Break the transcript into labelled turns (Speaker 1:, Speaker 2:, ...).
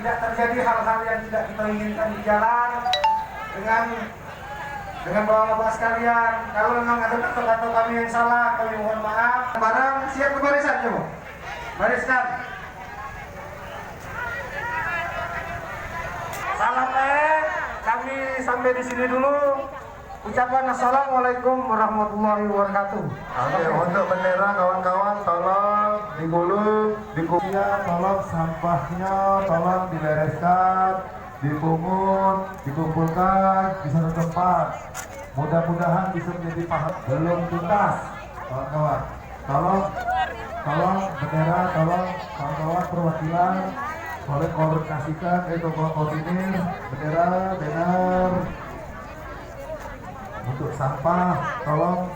Speaker 1: tidak terjadi hal-hal yang tidak kita inginkan di jalan dengan bapak-bapak sekalian. Kalau memang ada kata-kata kami yang salah, kami mohon maaf. Barang siap ke barisan, coba bariskan. Salam kami sampai di sini dulu. Ucapan assalamualaikum warahmatullahi wabarakatuh.
Speaker 2: Oke, untuk bendera kawan-kawan tolong digulung, tolong sampahnya tolong dibereskan, dipungut, dikumpulkan di satu tempat. Mudah-mudahan bisa menjadi paham. Belum tuntas, kawan-kawan. Tolong bendera, tolong kawan-kawan perwakilan boleh koordinasikan, koordinir bendera, banner. Untuk sampah, tolong